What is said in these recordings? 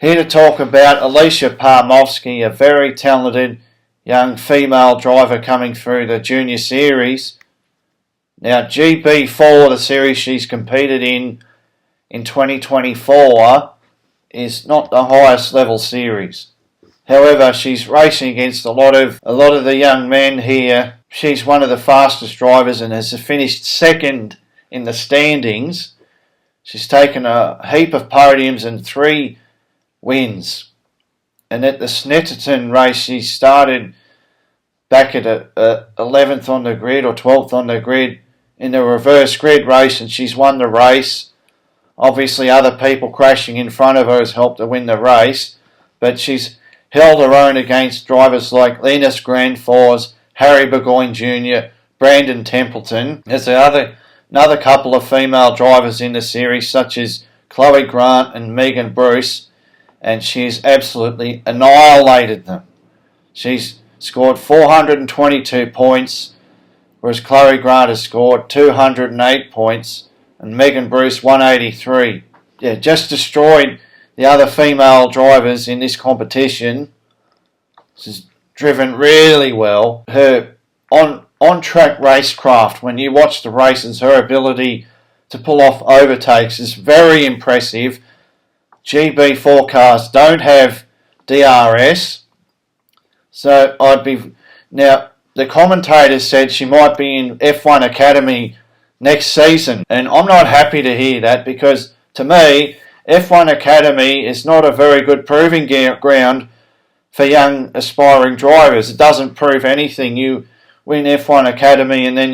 Here to talk about Alisha Palmowski, a very talented young female driver coming through the junior series. Now GB4, the series she's competed in 2024, is not the highest level series. However, she's racing against a lot of the young men here. She's one of the fastest drivers and has finished second in the standings. She's taken a heap of podiums and 3 wins. And at the Snetterton race, she started back at 11th on the grid or 12th on the grid in the reverse grid race, and she's won the race. Obviously, other people crashing in front of her has helped her win the race, but she's held her own against drivers like Linus Grandforce, Harry Burgoyne Jr., Brandon Templeton. There's another couple of female drivers in the series, such as Chloe Grant and Megan Bruce, and she's absolutely annihilated them. She's scored 422 points, whereas Chloe Grant has scored 208 points, and Megan Bruce 183. Yeah, just destroyed the other female drivers in this competition. She's driven really well. Her on-track racecraft, when you watch the races, her ability to pull off overtakes is very impressive. GB4 cars don't have DRS, so now the commentators said she might be in F1 Academy next season, and I'm not happy to hear that, because to me F1 Academy is not a very good proving ground for young aspiring drivers. It doesn't prove anything. You win F1 Academy and then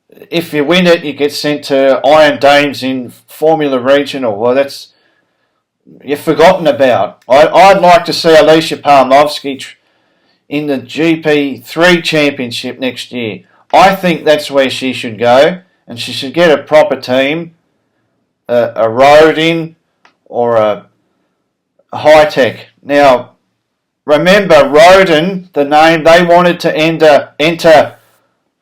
if you win it, you get sent to Iron Dames in Formula Regional. Well, you're forgotten about. I'd like to see Alisha Palmowski in the GP3 championship next year. I think that's where she should go, and she should get a proper team, a Rodin or a High-Tech. Now, remember Rodin, the name, they wanted to enter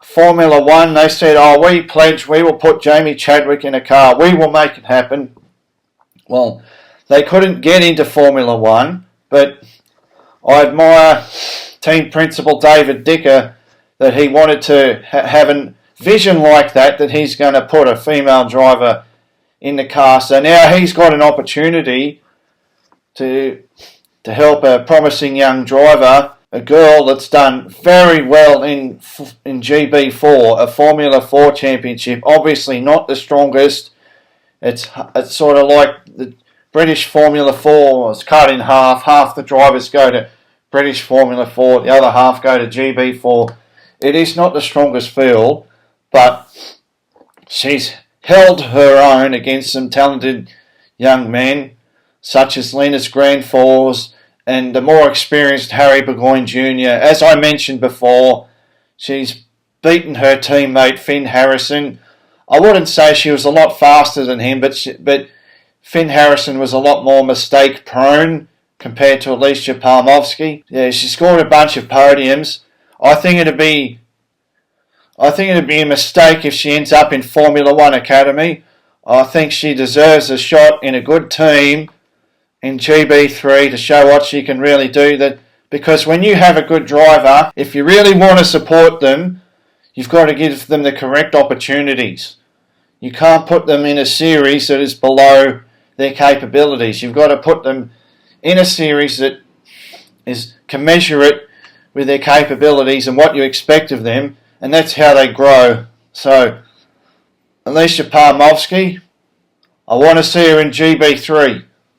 Formula 1. They said, we pledge, we will put Jamie Chadwick in a car. We will make it happen. Well, they couldn't get into Formula 1, but I admire team principal David Dicker that he wanted to have a vision like that he's going to put a female driver in the car. So now he's got an opportunity to help a promising young driver, a girl that's done very well in GB4, a Formula 4 championship. Obviously not the strongest. It's sort of like the British Formula 4 is cut in half. Half the drivers go to British Formula 4, the other half go to GB4. It is not the strongest field, but she's held her own against some talented young men, such as Linus Grandforce and the more experienced Harry Burgoyne Jr. As I mentioned before, she's beaten her teammate Finn Harrison. I wouldn't say she was a lot faster than him, but Finn Harrison was a lot more mistake prone compared to Alisha Palmowski. Yeah, she scored a bunch of podiums. I think it'd be a mistake if she ends up in Formula 1 Academy. I think she deserves a shot in a good team in GB3 to show what she can really do. Because when you have a good driver, if you really want to support them, you've got to give them the correct opportunities. You can't put them in a series that is below their capabilities. You've got to put them in a series that is commensurate with their capabilities and what you expect of them, and that's how they grow. So, Alisha Palmowski, I want to see her in GB3.